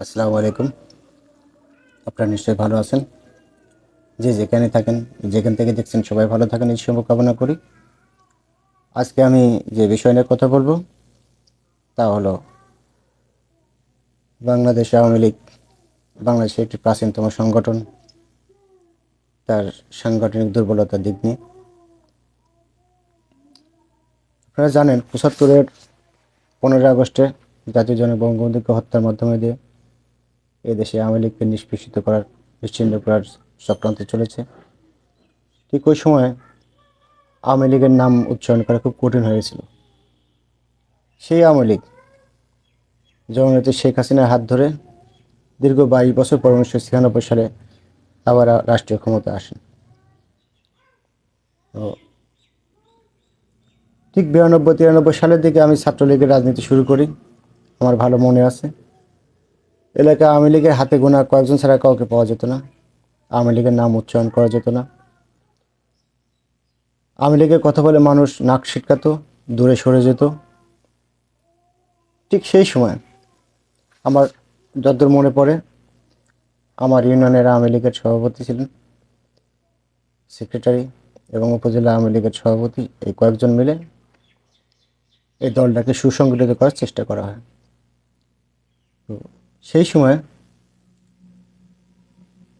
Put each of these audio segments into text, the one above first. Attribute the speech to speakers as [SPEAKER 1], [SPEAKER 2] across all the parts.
[SPEAKER 1] আসসালামু আলাইকুম। আপনারা নিশ্চয়ই ভালো আছেন। যে যেখানে থাকেন, যেখান থেকে দেখছেন, সবাই ভালো থাকেন এই শুভকামনা করি। আজকে আমি যে বিষয় নিয়ে কথা বলবো তা হলো বাংলাদেশ আওয়ামী লীগ। বাংলাদেশের একটি প্রাচীনতম সংগঠন, তার সাংগঠনিক দুর্বলতার দিক নিয়ে। আপনারা জানেন ৭৫-এর 15 আগস্টে জাতীয় জনক বঙ্গবন্ধুকে হত্যার মাধ্যমে দিয়ে এদেশে আওয়ামী লীগকে নিশ্চিহ্ন করার চক্রান্ত চলেছে। ঠিক ওই সময় আওয়ামী লীগের নাম উচ্চারণ করা খুব কঠিন হয়েছিল। সেই আওয়ামী লীগ জননেত্রী শেখ হাসিনার হাত ধরে দীর্ঘ 22 বছর পর 1996 সালে আবার রাষ্ট্রীয় ক্ষমতা আসেন। তো ঠিক 92-93 সালের দিকে আমি ছাত্রলীগের রাজনীতি শুরু করি। আমার ভালো মনে আছে, এলাকায় আওয়ামী লীগের হাতে গোনা কয়েকজন ছাড়া কাউকে পাওয়া যেত না। আওয়ামী লীগের নাম উচ্চারণ করা যেত না। আওয়ামী লীগের কথা বলে মানুষ নাক সিটকাতো, দূরে সরে যেত। ঠিক সেই সময় আমার যতদূর মনে পড়ে, আমার ইউনিয়নের আওয়ামী লীগের সভাপতি ছিলেন, সেক্রেটারি এবং উপজেলা আওয়ামী লীগের সভাপতি, এই কয়েকজন মিলে এই দলটাকে সুসংগঠিত করার চেষ্টা করা হয়। তো সেই সময়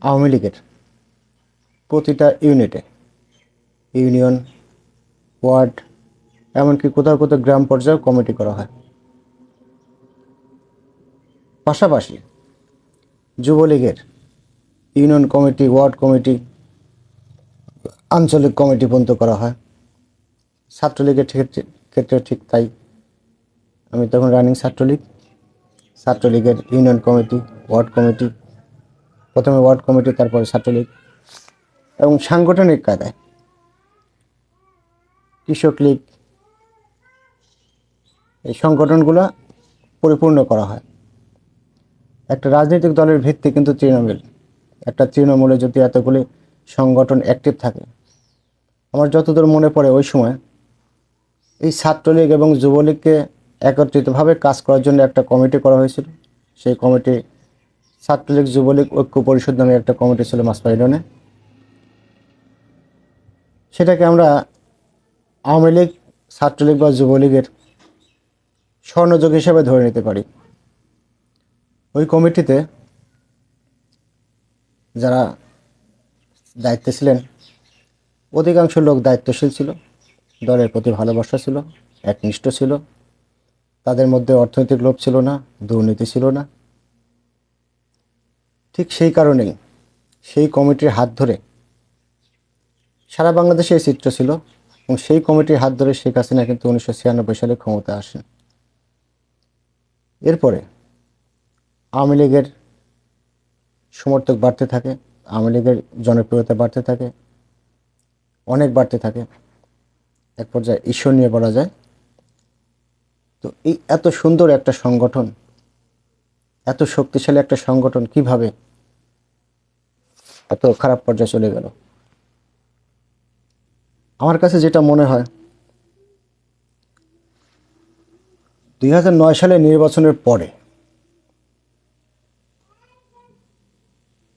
[SPEAKER 1] আওয়ামী লীগের প্রতিটা ইউনিয়ন, ওয়ার্ড, এমনকি কোথাও কোথাও গ্রাম পর্যায়েও কমিটি করা হয়। পাশাপাশি যুবলীগের ইউনিয়ন কমিটি, ওয়ার্ড কমিটি, আঞ্চলিক কমিটি পর্যন্ত করা হয়। ছাত্রলীগের ক্ষেত্রে ঠিক তাই। আমি তখন রানিং ছাত্রলীগের ইউনিয়ন কমিটি, ওয়ার্ড কমিটি, প্রথমে ওয়ার্ড কমিটি, তারপরে ছাত্রলীগ, এবং সাংগঠনিক কায়দায় কৃষক লীগ, এই সংগঠনগুলো পরিপূর্ণ করা হয়। একটা রাজনৈতিক দলের ভিত্তি কিন্তু তৃণমূল। একটা তৃণমূলে যদি এতগুলি সংগঠন অ্যাক্টিভ থাকে, আমার যতদূর মনে পড়ে ওই সময় এই ছাত্রলীগ এবং যুবলীগকে একত্রিতভাবে কাজ করার জন্য একটা কমিটি করা হয়েছিল। সেই কমিটি ছাত্রলীগ যুবলীগ ঐক্য পরিষদ নামে একটা কমিটি ছিল মাসপাইডনে। সেটাকে আমরা আওয়ামী লীগ, ছাত্রলীগ বা যুবলীগের স্বর্ণযুগ হিসেবে ধরে নিতে পারি। ওই কমিটিতে যারা দায়িত্বে ছিলেন, অধিকাংশ লোক দায়িত্বশীল ছিল, দলের প্রতি ভালোবাসা ছিল, একনিষ্ঠ ছিল। তাদের মধ্যে অর্থনৈতিক লোভ ছিল না, দুর্নীতি ছিল না। ঠিক সেই কারণেই সেই কমিটির হাত ধরে সারা বাংলাদেশে এই চিত্র ছিল, এবং সেই কমিটির হাত ধরে শেখ হাসিনা কিন্তু 1996 সালে ক্ষমতা আসেন। এরপরে আওয়ামী লীগের সমর্থক বাড়তে থাকে, আওয়ামী লীগের জনপ্রিয়তা বাড়তে থাকে, অনেক বাড়তে থাকে। এক পর্যায়ে ঈশ্বর নিয়ে বলা যায়। তো এই এত সুন্দর একটা সংগঠন, এত শক্তিশালী একটা সংগঠন কিভাবে এত খারাপ পর্যায়ে চলে গেল? আমার কাছে যেটা মনে হয়, 2009 সালে নির্বাচনের পরে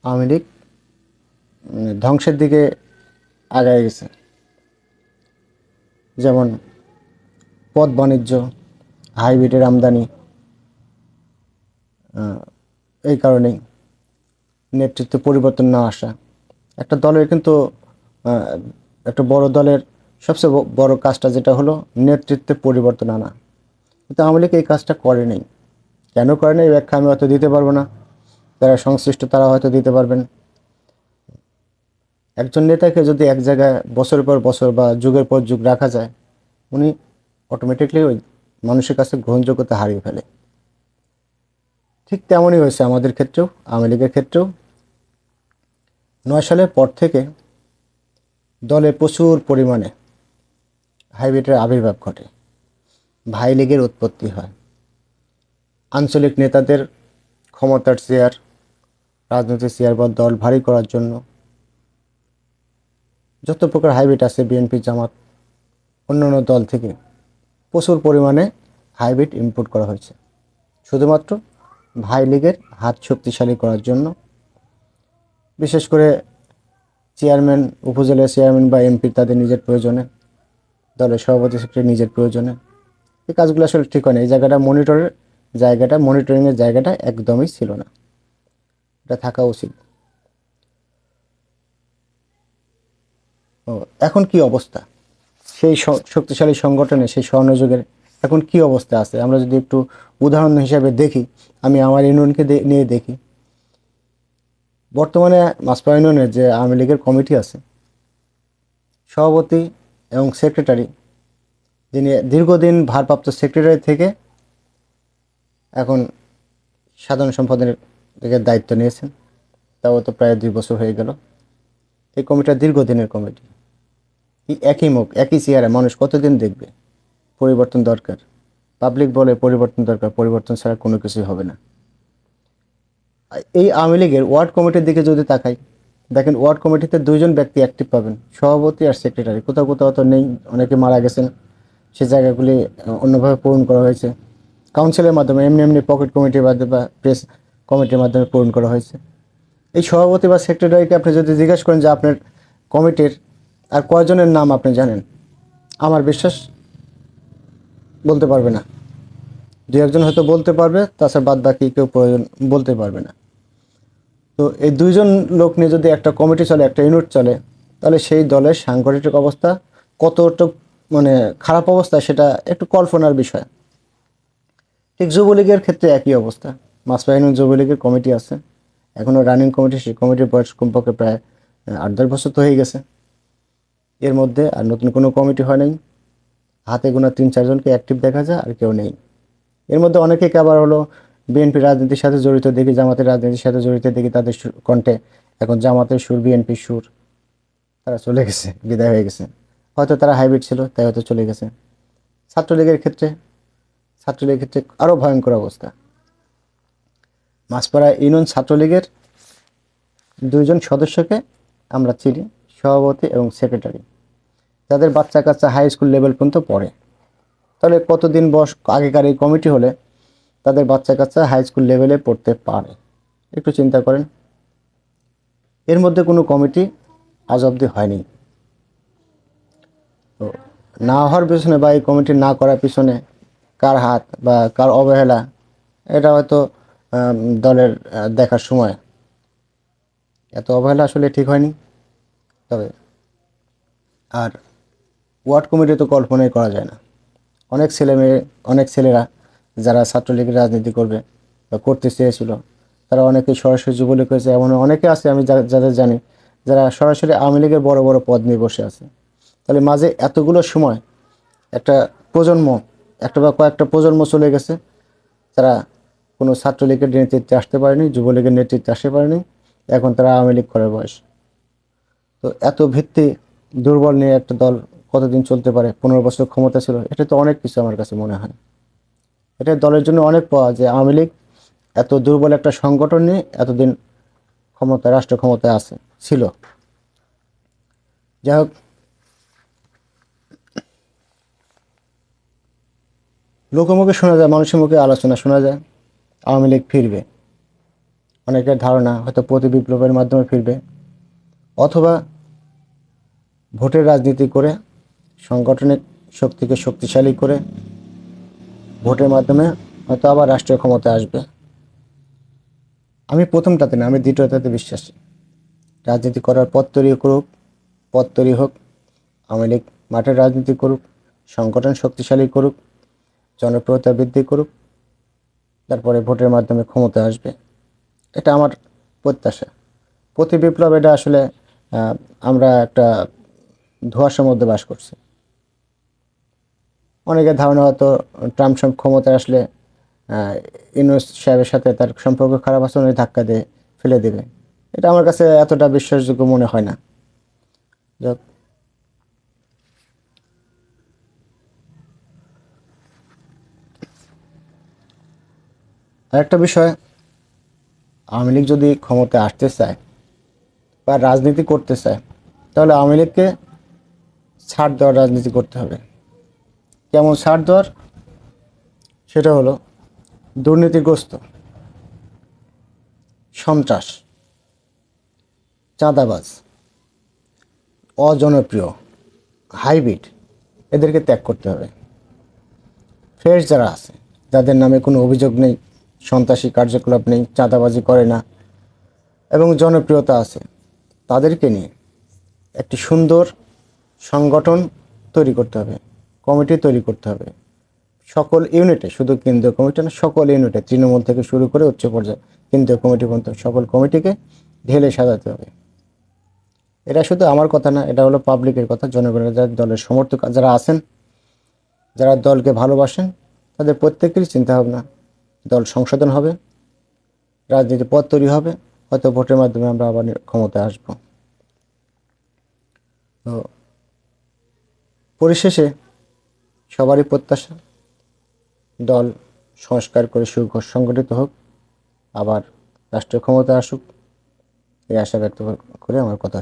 [SPEAKER 1] আওয়ামী লীগ ধ্বংসের দিকে আগায় গেছে। যেমন পথ বাণিজ্য, হাইব্রিডের আমদানি, এই কারণেই নেতৃত্বে পরিবর্তন না আসা। একটা দলের কিন্তু একটা বড় দলের সবচেয়ে বড় কাজটা যেটা হলো নেতৃত্বে পরিবর্তন আনা। কিন্তু আওয়ামী লীগ এই কাজটা করেনি। কেন করেনি এই ব্যাখ্যা আমি হয়তো দিতে পারবো না, যারা সংশ্লিষ্ট তারা হয়তো দিতে পারবেন। একজন নেতাকে যদি এক জায়গায় বছরের পর বছর বা যুগের পর যুগ রাখা যায়, উনি অটোমেটিকলি ওই মানুষের কাছে গ্রহণযোগ্যতা হারিয়ে ফেলে। ঠিক তেমনই হয়েছে আমাদের ক্ষেত্রেও, আওয়ামী লীগের ক্ষেত্রেও। 9 সালের পর থেকে দলে প্রচুর পরিমাণে হাইব্রিডের আবির্ভাব ঘটে, ভাই লীগের উৎপত্তি হয়। আঞ্চলিক নেতাদের ক্ষমতার চেয়ার, রাজনৈতিক চেয়ার বা দল ভারী করার জন্য যত প্রকার হাইব্রিড আছে, বিএনপি, জামাত, অন্যান্য দল থেকে প্রচুর পরিমাণে হাইব্রিড ইম্পোর্ট করা হয়েছে, শুধুমাত্র ভাই লীগের হাত শক্তিশালী করার জন্য, বিশেষ করে চেয়ারম্যান, উপজেলা চেয়ারম্যান বা এমপি তাদের নিজের প্রয়োজনে, দলের সভাপতি সেক্রেটারি নিজের প্রয়োজনে। এই কাজগুলো আসলে ঠিক হয় না। এই মনিটরিংয়ের জায়গাটা একদমই ছিল না, এটা থাকা উচিত। ও, এখন কি অবস্থা সেই শক্তিশালী সংগঠনে, সেই স্বর্ণযুগের এখন কি অবস্থা আছে আমরা যদি একটু উদাহরণ হিসেবে দেখি, আমি আমার ইউনিয়নকে নিয়ে দেখি। বর্তমানে মাসপা ইউনিয়নের যে আওয়ামী লীগের কমিটি আছে, সভাপতি এবং সেক্রেটারি, যিনি দীর্ঘদিন ভারপ্রাপ্ত সেক্রেটারি থেকে এখন সাধারণ সম্পাদকের থেকে দায়িত্ব নিয়েছেন, তাও তো প্রায় 2 বছর হয়ে গেল। এই কমিটিটা দীর্ঘদিনের কমিটি। এই একই মুখ, একই চেয়ারে মানুষ কতদিন দেখবে? পরিবর্তন দরকার। পাবলিক বলে পরিবর্তন দরকার, পরিবর্তন ছাড়া কোনো কিছুই হবে না। এই আওয়ামী লীগের ওয়ার্ড কমিটির দিকে যদি তাকাই, দেখেন ওয়ার্ড কমিটিতে 2জন ব্যক্তি অ্যাক্টিভ পাবেন, সভাপতি আর সেক্রেটারি। কোথাও কোথাও তো নেই, অনেকে মারা গেছেন, সে জায়গাগুলি অন্যভাবে পূরণ করা হয়েছে কাউন্সিলের মাধ্যমে, এমনি এমনি পকেট কমিটির মাধ্যমে বা প্রেস কমিটির মাধ্যমে পূরণ করা হয়েছে। এই সভাপতি বা সেক্রেটারিকে আপনি যদি জিজ্ঞাসা করেন যে আপনার কমিটির আর কয়জনের নাম আপনি জানেন, আমার বিশ্বাস বলতে পারবে না। 2-1জন হয়তো বলতে পারবে, তাছাড়া বাদ বাকি কেউ প্রয়োজন বলতে পারবে না। তো এই 2জন লোক নিয়ে যদি একটা কমিটি চলে, একটা ইউনিট চলে, তাহলে সেই দলের সাংগঠনিক অবস্থা কতটা মানে খারাপ অবস্থা, সেটা একটু কল্পনার বিষয়। ঠিক যুবলীগের ক্ষেত্রে একই অবস্থা। মাসপা ইউনিয়ন যুবলীগের কমিটি আছে, এখনও রানিং কমিটি। সেই কমিটির বয়স কমপক্ষে প্রায় 8-10 বছর তো হয়ে গেছে। এর মধ্যে আর নতুন কোনো কমিটি হয় নাই। হাতে গোনা 3-4জনকে অ্যাক্টিভ দেখা যায়, আর কেউ নেই। এর মধ্যে অনেকেই আবার হলো বিএনপি রাজনীতির সাথে জড়িত দেখি, জামাতের রাজনীতির সাথে জড়িত দেখি, তাদের কণ্ঠে এখন জামাতের সুর, বিএনপির সুর। তারা চলে গেছে, বিদায় হয়ে গেছে। হয়তো তারা হাইব্রিড ছিল, তাই হয়তো চলে গেছে। ছাত্রলীগের ক্ষেত্রে আরও ভয়ঙ্কর অবস্থা। মাসপাড়া ইউনিয়ন ছাত্রলীগের 2জন সদস্যকে আমরা চিনি, সভাপতি এবং সেক্রেটারি। তাদের বাচ্চা কাচ্চা হাই স্কুল লেভেল পর্যন্ত পড়ে। তাহলে কতদিন বয়স আগেকার এই কমিটি হলে তাদের বাচ্চা কাচ্চা হাই স্কুল লেভেলে পড়তে পারে? একটু চিন্তা করেন। এর মধ্যে কোনো কমিটি আজ অবধি হয়নি। তো না হওয়ার পিছনে বা এই কমিটি না করার পিছনে কার হাত বা কার অবহেলা, এটা হয়তো দলের দেখার সময়। এত অবহেলা আসলে ঠিক হয়নি। তবে আর ওয়ার্ড কমিটি তো কল্পনাই করা যায় না। অনেক ছেলেরা যারা ছাত্রলীগের রাজনীতি করবে বা করতে চেয়েছিল, তারা অনেকেই সরাসরি যুবলীগ হয়েছে। এমন অনেকে আছে আমি যাদের জানি, যারা সরাসরি আওয়ামী লীগের বড় বড় পদ নিয়ে বসে আছে। তাহলে মাঝে এতগুলো সময় একটা প্রজন্ম, একটা বা কয়েকটা প্রজন্ম চলে গেছে, তারা কোনো ছাত্রলীগের নেতৃত্বে আসতে পারেনি, যুবলীগের নেতৃত্বে আসতে পারেনি। এখন তারা আওয়ামী লীগ করার বয়স। তো এত ভিত্তি দুর্বল নিয়ে একটা দল কতদিন চলতে পারে? 15 বছর ক্ষমতা ছিল, এটা তো অনেক কিছু আমার কাছে মনে হয়। এটা দলের জন্য অনেক পাওয়া যে আওয়ামী লীগ এত দুর্বল একটা সংগঠন নিয়ে এতদিন রাষ্ট্র ক্ষমতায় ছিল। যাই হোক, লোকমুখে শোনা যায়, মানুষের মুখে আলোচনা শোনা যায় আওয়ামী লীগ ফিরবে। অনেকের ধারণা হয়তো প্রতি বিপ্লবের মাধ্যমে ফিরবে, অথবা ভোটের রাজনীতি করে, সাংগঠনিক শক্তিকে শক্তিশালী করে ভোটের মাধ্যমে হয়তো আবার রাষ্ট্রীয় ক্ষমতায় আসবে। আমি প্রথমটাতে না, আমি দ্বিতীয়টাতে বিশ্বাসী। রাজনীতি করার পথ তৈরি হোক, আওয়ামী লীগ মাঠের রাজনীতি করুক, সংগঠন শক্তিশালী করুক, জনপ্রিয়তা বৃদ্ধি করুক, তারপরে ভোটের মাধ্যমে ক্ষমতায় আসবে। এটা আমার প্রত্যাশা। প্রতি বিপ্লব এটা আসলে আমরা একটা ধোঁয়াশার মধ্যে বাস করছি। অনেকের ধারণা হয়তো ট্রাম্প ক্ষমতায় আসলে ইউনূস সাহেবের সাথে তার সম্পর্ক খারাপ আছে, উনি ধাক্কা দিয়ে ফেলে দেবে। এটা আমার কাছে এতটা বিশ্বাসযোগ্য মনে হয় না। যাক, আরেকটা বিষয়, আওয়ামী লীগ যদি ক্ষমতায় আসতে চায় বা রাজনীতি করতে চায়, তাহলে আওয়ামী লীগকে ছাড় দেওয়ার রাজনীতি করতে হবে। কেমন ছাড় দেওয়ার? সেটা হলো দুর্নীতিগ্রস্ত সন্ত্রাস, চাঁদাবাজ, অজনপ্রিয়, হাইব্রিড, এদেরকে ত্যাগ করতে হবে। ফ্রেশ যারা আছে, যাদের নামে কোনো অভিযোগ নেই, সন্ত্রাসী কার্যকলাপ নেই, চাঁদাবাজি করে না এবং জনপ্রিয়তা আছে, তাদেরকে নিয়ে একটি সুন্দর সংগঠন তৈরি করতে হবে, কমিটি তৈরি করতে হবে। সকল ইউনিটে, শুধু কেন্দ্রীয় কমিটি না, সকল ইউনিটে, তৃণমূল থেকে শুরু করে উচ্চ পর্যায়ে কেন্দ্রীয় কমিটি পর্যন্ত সকল কমিটিকে ঢেলে সাজাতে হবে। এটা শুধু আমার কথা না, এটা হলো পাবলিকের কথা, জনগণের, যারা দলের সমর্থক যারা আছেন, যারা দলকে ভালোবাসেন, তাদের প্রত্যেকেরই চিন্তাভাবনা। দল সংশোধন হবে, রাজনীতি পথ তৈরি হবে, হয়তো ভোটের মাধ্যমে আমরা আবার ক্ষমতায় আসব। তো পরিশেষে সবারই প্রত্যাশা দল সংস্কার করে সুসংগঠিত হোক, আবার রাষ্ট্রীয় ক্ষমতা আসুক, এই আশা ব্যক্ত করে আমার কথা